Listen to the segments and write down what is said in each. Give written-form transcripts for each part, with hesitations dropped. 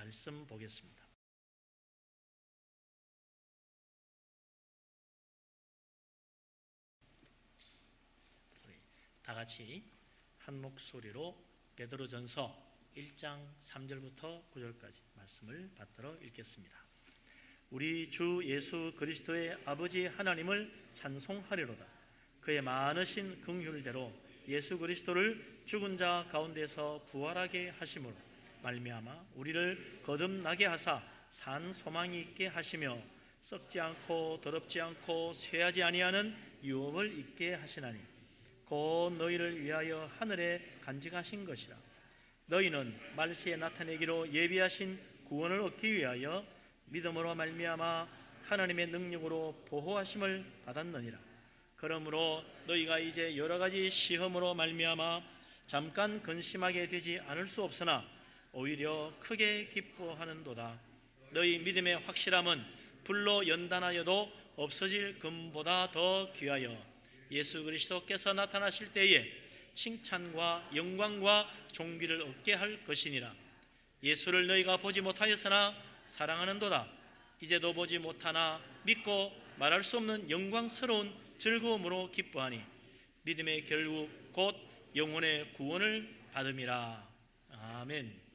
말씀 보겠습니다. 우리 다 같이 한 목소리로 베드로전서 1장 3절부터 9절까지 말씀을 받들어 읽겠습니다. 우리 주 예수 그리스도의 아버지 하나님을 찬송하리로다. 그의 많으신 긍휼대로 예수 그리스도를 죽은 자 가운데서 부활하게 하심으로 말미암아 우리를 거듭나게 하사 산 소망이 있게 하시며 썩지 않고 더럽지 않고 쇠하지 아니하는 유업을 있게 하시나니 곧 너희를 위하여 하늘에 간직하신 것이라. 너희는 말세에 나타내기로 예비하신 구원을 얻기 위하여 믿음으로 말미암아 하나님의 능력으로 보호하심을 받았느니라. 그러므로 너희가 이제 여러 가지 시험으로 말미암아 잠깐 근심하게 되지 않을 수 없으나 오히려 크게 기뻐하는도다. 너희 믿음의 확실함은 불로 연단하여도 없어질 금보다 더 귀하여 예수 그리스도께서 나타나실 때에 칭찬과 영광과 존귀를 얻게 할 것이니라. 예수를 너희가 보지 못하였으나 사랑하는도다. 이제도 보지 못하나 믿고 말할 수 없는 영광스러운 즐거움으로 기뻐하니 믿음의 결국 곧 영혼의 구원을 받음이라. 아멘.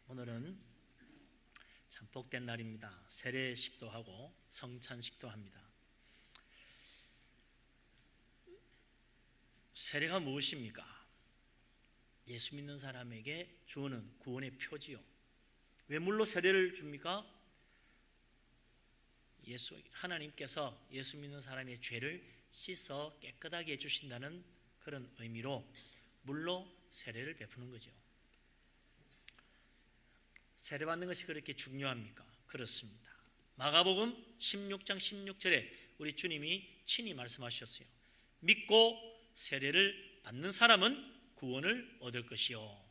오늘은 참 복된 날입니다. 세례식도 하고 성찬식도 합니다. 세례가 무엇입니까? 예수 믿는 사람에게 주어는 구원의 표지요. 왜 물로 세례를 줍니까? 하나님께서 예수 믿는 사람의 죄를 씻어 깨끗하게 해주신다는 그런 의미로 물로 세례를 베푸는 거죠. 세례받는 것이 그렇게 중요합니까? 그렇습니다. 마가복음 16장 16절에 우리 주님이 친히 말씀하셨어요. 믿고 세례를 받는 사람은 구원을 얻을 것이요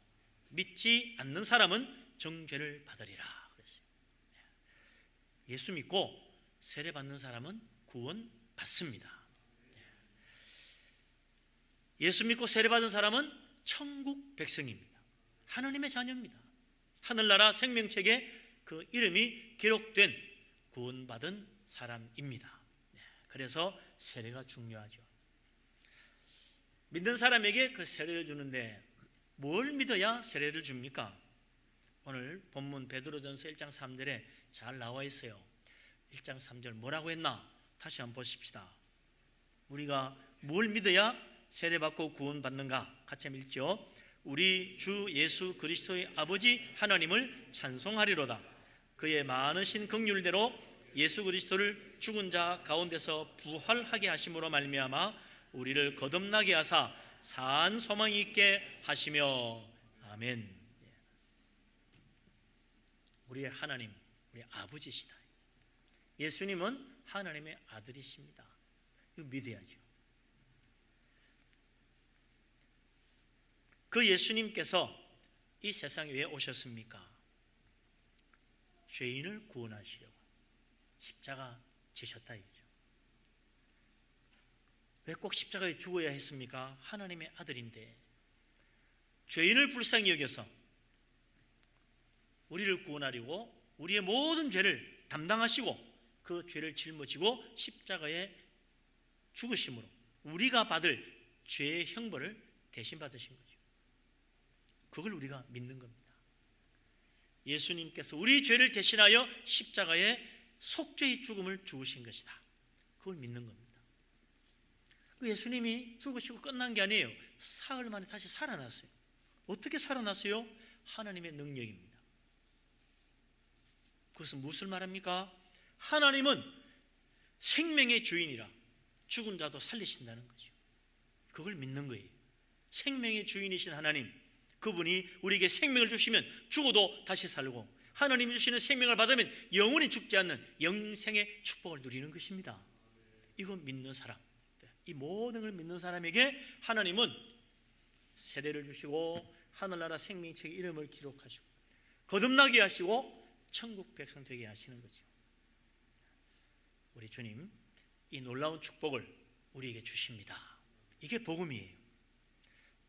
믿지 않는 사람은 정죄를 받으리라 그랬어요. 예수 믿고 세례 받는 사람은 구원 받습니다. 예수 믿고 세례 받은 사람은 천국 백성입니다. 하나님의 자녀입니다. 하늘나라 생명책에 그 이름이 기록된 구원받은 사람입니다. 그래서 세례가 중요하죠. 믿는 사람에게 그 세례를 주는데 뭘 믿어야 세례를 줍니까? 오늘 본문 베드로전서 1장 3절에 잘 나와 있어요. 1장 3절 뭐라고 했나? 다시 한번 보십시다. 우리가 뭘 믿어야 세례받고 구원받는가? 같이 한번 읽죠. 우리 주 예수 그리스도의 아버지 하나님을 찬송하리로다. 그의 많으신 긍휼대로 예수 그리스도를 죽은 자 가운데서 부활하게 하심으로 말미암아 우리를 거듭나게 하사 산 소망이 있게 하시며. 아멘. 우리의 하나님, 우리 아버지시다. 예수님은 하나님의 아들이십니다. 이거 믿어야죠. 그 예수님께서 이 세상에 왜 오셨습니까? 죄인을 구원하시려고 십자가 지셨다 이거죠. 왜 꼭 십자가에 죽어야 했습니까? 하나님의 아들인데 죄인을 불쌍히 여겨서 우리를 구원하려고 우리의 모든 죄를 담당하시고 그 죄를 짊어지고 십자가에 죽으심으로 우리가 받을 죄의 형벌을 대신 받으신 거죠. 그걸 우리가 믿는 겁니다. 예수님께서 우리 죄를 대신하여 십자가에 속죄의 죽음을 죽으신 것이다. 그걸 믿는 겁니다. 그 예수님이 죽으시고 끝난 게 아니에요. 사흘 만에 다시 살아났어요. 어떻게 살아났어요? 하나님의 능력입니다. 그것은 무엇을 말합니까? 하나님은 생명의 주인이라 죽은 자도 살리신다는 거죠. 그걸 믿는 거예요. 생명의 주인이신 하나님, 그분이 우리에게 생명을 주시면 죽어도 다시 살고 하나님이 주시는 생명을 받으면 영원히 죽지 않는 영생의 축복을 누리는 것입니다. 이거 믿는 사람, 이 모든 걸 믿는 사람에게 하나님은 세례를 주시고 하늘나라 생명책에 이름을 기록하시고 거듭나게 하시고 천국 백성 되게 하시는 거죠. 우리 주님 이 놀라운 축복을 우리에게 주십니다. 이게 복음이에요.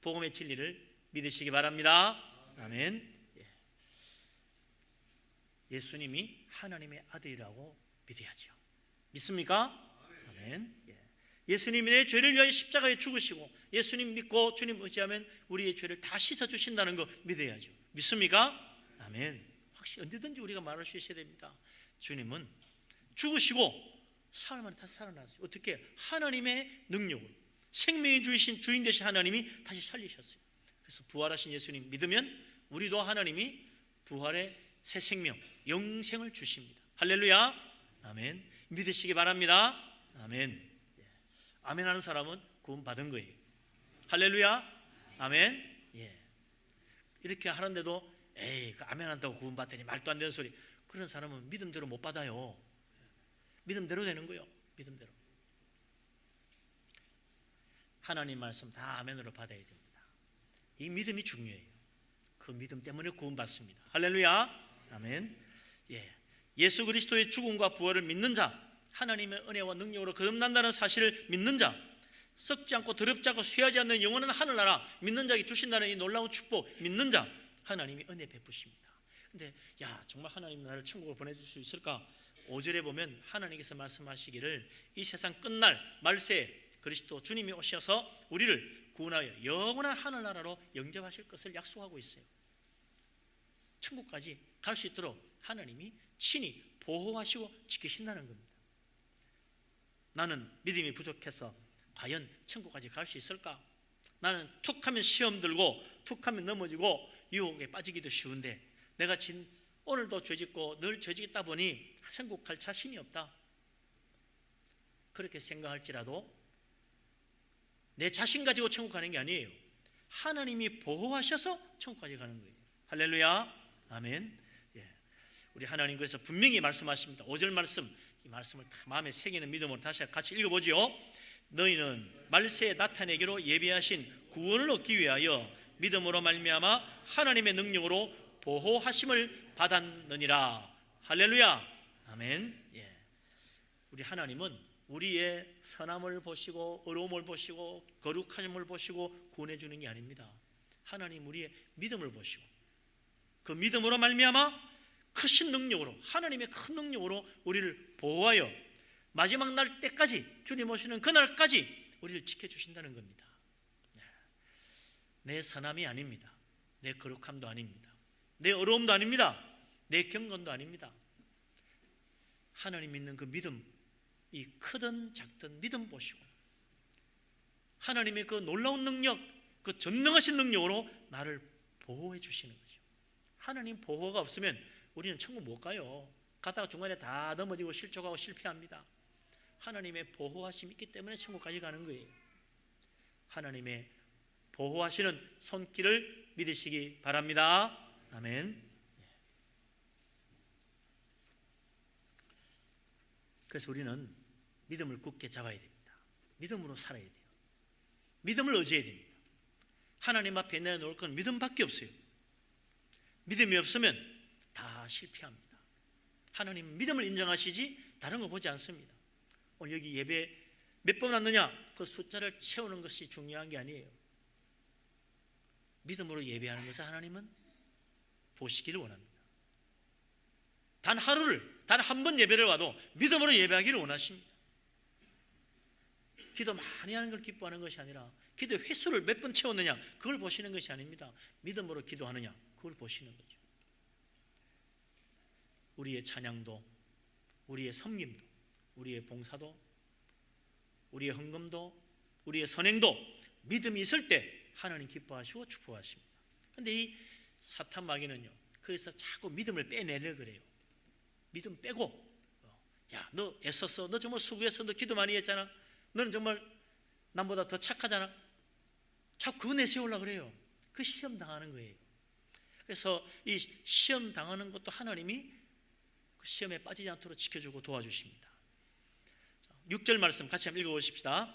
복음의 진리를 믿으시기 바랍니다. 아멘. 예수님이 하나님의 아들이라고 믿어야죠. 믿습니까? 아멘. 예수님이 내 죄를 위하여 십자가에 죽으시고 예수님 믿고 주님 의지하면 우리의 죄를 다 씻어주신다는 거 믿어야죠. 믿습니까? 아멘. 확실히 언제든지 우리가 말할 수 있어야 됩니다. 주님은 죽으시고 사흘 만에 다시 살아났어요. 어떻게? 하나님의 능력으로. 생명의 주인 되신 하나님이 다시 살리셨어요. 그래서 부활하신 예수님 믿으면 우리도 하나님이 부활의 새 생명, 영생을 주십니다. 할렐루야. 아멘. 믿으시기 바랍니다. 아멘. 아멘 하는 사람은 구원 받은 거예요. 할렐루야. 아멘. 이렇게 하는데도 그 아멘 한다고 구원 받더니 말도 안 되는 소리. 그런 사람은 믿음대로 못 받아요. 믿음대로 되는 거예요. 믿음대로. 하나님 말씀 다 아멘으로 받아야 됩니다. 이 믿음이 중요해요. 그 믿음 때문에 구원 받습니다. 할렐루야. 아멘. 예수 그리스도의 죽음과 부활을 믿는 자, 하나님의 은혜와 능력으로 거듭난다는 사실을 믿는 자, 썩지 않고 더럽지 않고 쇠하지 않는 영원한 하늘나라 믿는 자에게 주신다는 이 놀라운 축복 믿는 자, 하나님이 은혜 베푸십니다. 근데 정말 하나님 나를 천국으로 보내줄 수 있을까? 5절에 보면 하나님께서 말씀하시기를 이 세상 끝날 말세 그리스도 주님이 오셔서 우리를 구원하여 영원한 하늘나라로 영접하실 것을 약속하고 있어요. 천국까지 갈 수 있도록 하나님이 친히 보호하시고 지키신다는 겁니다. 나는 믿음이 부족해서 과연 천국까지 갈 수 있을까? 나는 툭하면 시험 들고 툭하면 넘어지고 유혹에 빠지기도 쉬운데 내가 오늘도 죄짓고 늘 죄짓다 보니 천국 갈 자신이 없다. 그렇게 생각할지라도 내 자신 가지고 천국 가는 게 아니에요. 하나님이 보호하셔서 천국까지 가는 거예요. 할렐루야. 아멘. 우리 하나님 그래서 분명히 말씀하십니다. 5절 말씀, 이 말씀을 마음에 새기는 믿음으로 다시 같이 읽어보죠. 너희는 말세에 나타내기로 예비하신 구원을 얻기 위하여 믿음으로 말미암아 하나님의 능력으로 보호하심을 받았느니라. 할렐루야. 아멘. 우리 하나님은 우리의 선함을 보시고 어려움을 보시고 거룩하심을 보시고 구원해 주는 게 아닙니다. 하나님 우리의 믿음을 보시고 그 믿음으로 말미암아 크신 능력으로, 하나님의 큰 능력으로 우리를 보호하여 마지막 날 때까지, 주님 오시는 그날까지 우리를 지켜주신다는 겁니다. 내 선함이 아닙니다. 내 거룩함도 아닙니다. 내 어려움도 아닙니다. 내 경건도 아닙니다. 하나님 믿는 그 믿음, 이 크든 작든 믿음 보시고 하나님의 그 놀라운 능력, 그 전능하신 능력으로 나를 보호해 주시는 거죠. 하나님 보호가 없으면 우리는 천국 못 가요. 가다가 중간에 다 넘어지고 실족하고 실패합니다. 하나님의 보호하심이 있기 때문에 천국까지 가는 거예요. 하나님의 보호하시는 손길을 믿으시기 바랍니다. 아멘. 그래서 우리는 믿음을 굳게 잡아야 됩니다. 믿음으로 살아야 돼요. 믿음을 의지해야 됩니다. 하나님 앞에 내놓을 건 믿음밖에 없어요. 믿음이 없으면 다 실패합니다. 하나님은 믿음을 인정하시지 다른 거 보지 않습니다. 오늘 여기 예배 몇 번 왔느냐 그 숫자를 채우는 것이 중요한 게 아니에요. 믿음으로 예배하는 것을 하나님은 보시기를 원합니다. 단 하루를, 단 한 번 예배를 와도 믿음으로 예배하기를 원하십니다. 기도 많이 하는 걸 기뻐하는 것이 아니라 기도 횟수를 몇 번 채웠느냐 그걸 보시는 것이 아닙니다. 믿음으로 기도하느냐 그걸 보시는 거죠. 우리의 찬양도, 우리의 섬김도, 우리의 봉사도, 우리의 헌금도, 우리의 선행도 믿음이 있을 때 하나님 기뻐하시고 축복하십니다. 그런데 이 사탄 마귀는요, 그래서 자꾸 믿음을 빼내려고 그래요. 믿음 빼고, 야, 너 애썼어, 너 정말 수고했어, 너 기도 많이 했잖아, 너는 정말 남보다 더 착하잖아, 자꾸 그거 내세우려고 그래요. 그 시험 당하는 거예요. 그래서 이 시험 당하는 것도 하나님이 그 시험에 빠지지 않도록 지켜주고 도와주십니다. 6절 말씀 같이 한번 읽어보십시다.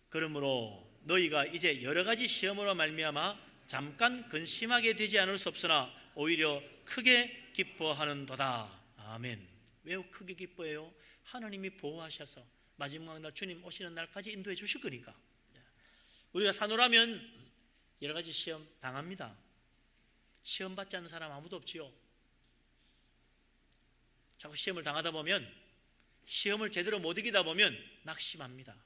그러므로 너희가 이제 여러 가지 시험으로 말미암아 잠깐 근심하게 되지 않을 수 없으나 오히려 크게 기뻐하는도다. 아멘. 왜 크게 기뻐해요? 하나님이 보호하셔서 마지막 날 주님 오시는 날까지 인도해 주실 거니까. 우리가 사노라면 여러 가지 시험 당합니다. 시험 받지 않는 사람 아무도 없지요. 자꾸 시험을 당하다 보면, 시험을 제대로 못 이기다 보면 낙심합니다.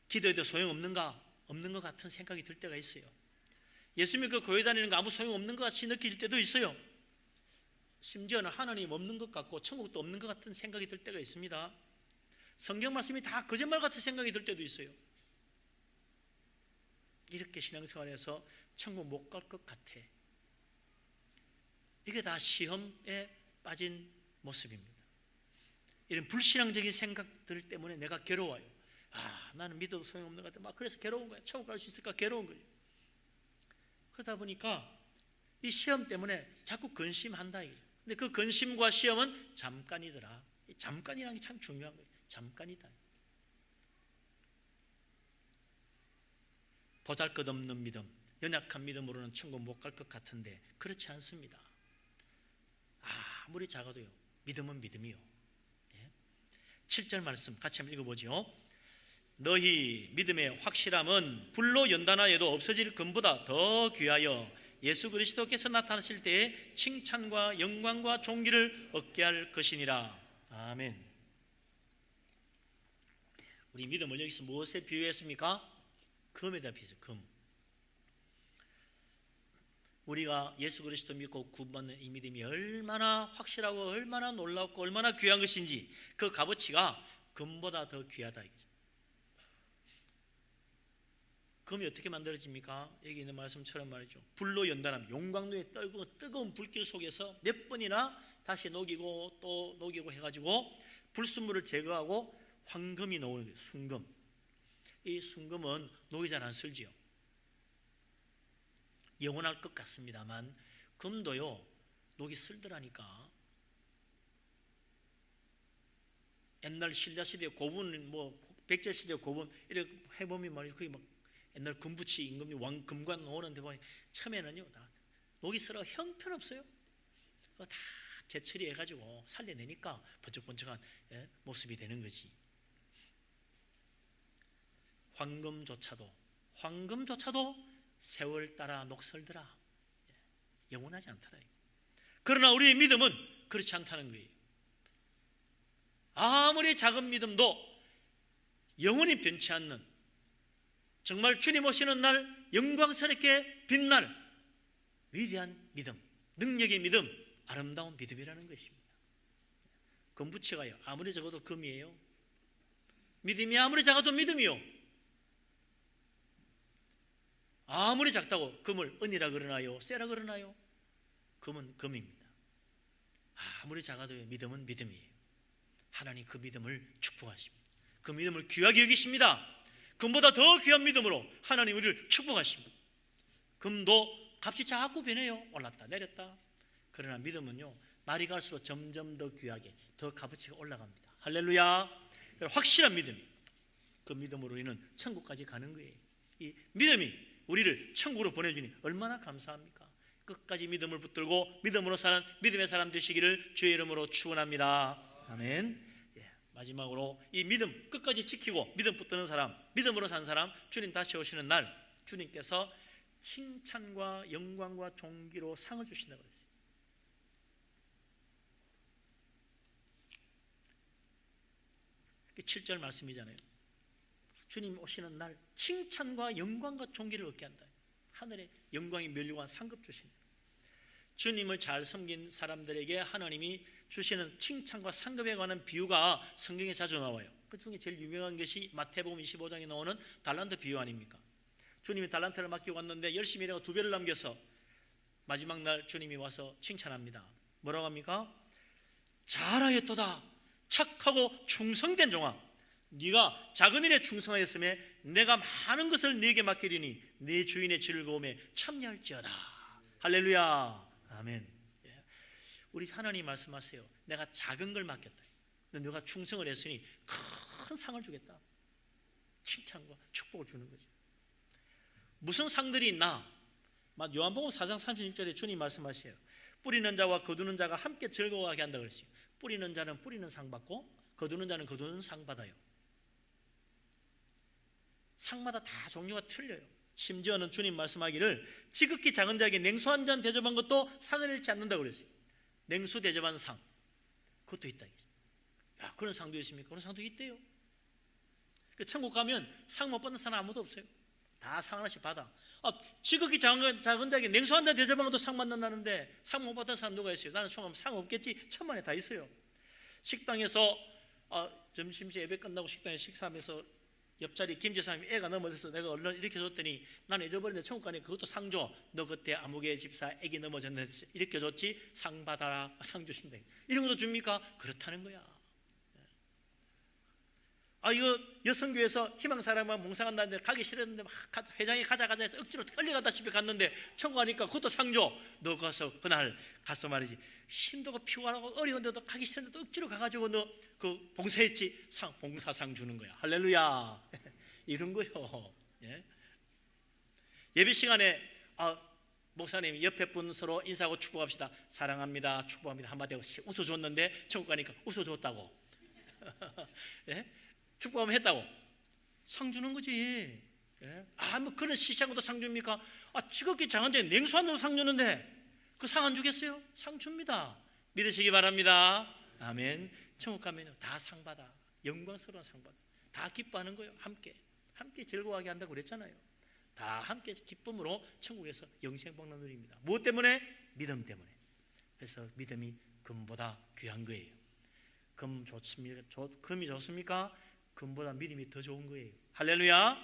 기도해도 없는 것 같은 생각이 들 때가 있어요. 예수 믿고 교회 다니는 거 아무 소용없는 것 같이 느낄 때도 있어요. 심지어는 하나님 없는 것 같고 천국도 없는 것 같은 생각이 들 때가 있습니다. 성경 말씀이 다 거짓말 같은 생각이 들 때도 있어요. 이렇게 신앙생활에서 천국 못 갈 것 같아. 이게 다 시험에 빠진 모습입니다. 이런 불신앙적인 생각들 때문에 내가 괴로워요. 나는 믿어도 소용없는 것 같아. 그래서 괴로운 거야. 천국 갈 수 있을까 괴로운 거죠. 그러다 보니까 이 시험 때문에 자꾸 근심한다. 근데 그 근심과 시험은 잠깐이더라. 잠깐이라는 게 참 중요한 거예요. 잠깐이다. 보잘것없는 믿음, 연약한 믿음으로는 천국 못 갈 것 같은데 그렇지 않습니다. 아무리 작아도요, 믿음은 믿음이요. 7절 말씀 같이 한번 읽어보죠. 너희 믿음의 확실함은 불로 연단하여도 없어질 금보다 더 귀하여 예수 그리스도께서 나타나실 때에 칭찬과 영광과 존귀를 얻게 할 것이니라. 아멘. 우리 믿음을 여기서 무엇에 비유했습니까? 금에다 비유했어요. 금. 우리가 예수 그리스도 믿고 구원받는 이 믿음이 얼마나 확실하고 얼마나 놀랍고 얼마나 귀한 것인지 그 값어치가 금보다 더 귀하다. 금이 어떻게 만들어집니까? 여기 있는 말씀처럼 말이죠. 불로 연단함, 용광로에 뜨거운 불길 속에서 몇 번이나 다시 녹이고 또 녹이고 해가지고 불순물을 제거하고 황금이 나오는 거예요. 순금. 이 순금은 녹이 잘 안 슬지요. 영원할 것 같습니다만 금도요, 녹이 슬더라니까. 옛날 신라시대 고분, 백제시대 고분 이렇게 해보면 말이죠. 거의 막 옛날 금부치 임금이 금관 오는데 보니 처음에는요 다 녹이 슬어 형편없어요. 다 재처리해가지고 살려내니까 번쩍번쩍한 모습이 되는 거지. 황금조차도 세월 따라 녹슬더라. 영원하지 않더라. 그러나 우리의 믿음은 그렇지 않다는 거예요. 아무리 작은 믿음도 영원히 변치 않는, 정말 주님 오시는 날 영광스럽게 빛날 위대한 믿음, 능력의 믿음, 아름다운 믿음이라는 것입니다. 금부치가요 아무리 적어도 금이에요. 믿음이 아무리 작아도 믿음이요. 아무리 작다고 금을 은이라 그러나요? 쇠라 그러나요? 금은 금입니다. 아무리 작아도 믿음은 믿음이에요. 하나님 그 믿음을 축복하십니다. 그 믿음을 귀하게 여기십니다. 금보다 더 귀한 믿음으로 하나님 우리를 축복하십니다. 금도 값이 자꾸 변해요. 올랐다 내렸다. 그러나 믿음은요 날이 갈수록 점점 더 귀하게 더 값어치가 올라갑니다. 할렐루야. 확실한 믿음, 그 믿음으로 우리는 천국까지 가는 거예요. 이 믿음이 우리를 천국으로 보내주니 얼마나 감사합니까? 끝까지 믿음을 붙들고 믿음으로 사는 믿음의 사람 되시기를 주의 이름으로 축원합니다. 아멘. 마지막으로 이 믿음 끝까지 지키고 믿음 붙드는 사람, 믿음으로 산 사람, 주님 다시 오시는 날 주님께서 칭찬과 영광과 존귀로 상을 주신다고 했어요. 그 7절 말씀이잖아요. 주님 오시는 날 칭찬과 영광과 존귀를 얻게 한다. 하늘의 영광이 멸류관 상급 주신다. 주님을 잘 섬긴 사람들에게 하나님이 주시는 칭찬과 상급에 관한 비유가 성경에 자주 나와요. 그 중에 제일 유명한 것이 마태복음 25장에 나오는 달란트 비유 아닙니까? 주님이 달란트를 맡기고 왔는데 열심히 일하고 2배를 남겨서 마지막 날 주님이 와서 칭찬합니다. 뭐라고 합니까? 잘하였도다 착하고 충성된 종아, 네가 작은 일에 충성하였음에 내가 많은 것을 네게 맡기리니 네 주인의 즐거움에 참여할지어다. 할렐루야. 아멘. 우리 하나님 말씀하세요. 내가 작은 걸 맡겼다. 너가 충성을 했으니 큰 상을 주겠다. 칭찬과 축복을 주는 거죠. 무슨 상들이 있나? 요한복음 4장 36절에 주님 말씀하세요. 뿌리는 자와 거두는 자가 함께 즐거워하게 한다 그랬어요. 뿌리는 자는 뿌리는 상 받고 거두는 자는 거두는 상 받아요. 상마다 다 종류가 틀려요. 심지어는 주님 말씀하기를 지극히 작은 자에게 냉수 한 잔 대접한 것도 상을 잃지 않는다고 그랬어요. 냉수 대접한 상, 그것도 있다. 야, 그런 상도 있습니까? 그런 상도 있대요. 천국 가면 상 못 받는 사람 아무도 없어요. 다 상 하나씩 받아. 지극히 작은 자에게 냉수 한 잔 대접한 것도 상 받는다는데 상 못 받는 사람 누가 있어요? 나는 처음 상 없겠지. 천만에 다 있어요. 식당에서 점심시에 예배 끝나고 식당에서 식사하면서 옆자리 김지사님이 애가 넘어져서 내가 얼른 이렇게 줬더니 나는 잊어버렸는데 천국 가니 그것도 상 줘. 너 그때 아무개 집사 애기 넘어졌는데 이렇게 줬지? 상 받아라. 상 주신다. 이런 것도 줍니까? 그렇다는 거야. 이거 여성교회에서 희망사람만 몽상한다는데 가기 싫었는데 막 회장이 가자 해서 억지로 끌려가다시피 갔는데 천국 가니까 그것도 상 줘. 너 가서 그날 가서 말이지 힘들고 피곤하고 어려운데도 가기 싫은데도 억지로 가가지고 너 그 봉사했지? 봉사상 주는 거야. 할렐루야. 이런 거요. 예배 시간에 목사님 옆에 분 서로 인사하고 축복합시다. 사랑합니다, 축복합니다 한마디 하고 웃어줬는데 천국 가니까 웃어줬다고. 축복하면 했다고 상 주는 거지. 뭐 그런 시장도 상 줍니까? 지극히 작은 자에 냉수 한 잔 상 주는데 그 상 안 주겠어요? 상 줍니다. 믿으시기 바랍니다. 아멘. 천국 가면 다 상 받아. 영광스러운 상 받아. 다 기뻐하는 거예요. 함께 즐거워하게 한다고 그랬잖아요. 다 함께 기쁨으로 천국에서 영생 복락 누립니다. 무엇 때문에? 믿음 때문에. 그래서 믿음이 금보다 귀한 거예요. 금이 좋습니까? 금보다 믿음이 더 좋은 거예요. 할렐루야.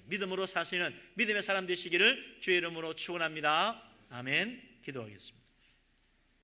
믿음으로 사시는 믿음의 사람 되시기를 주의 이름으로 축원합니다. 아멘. 기도하겠습니다.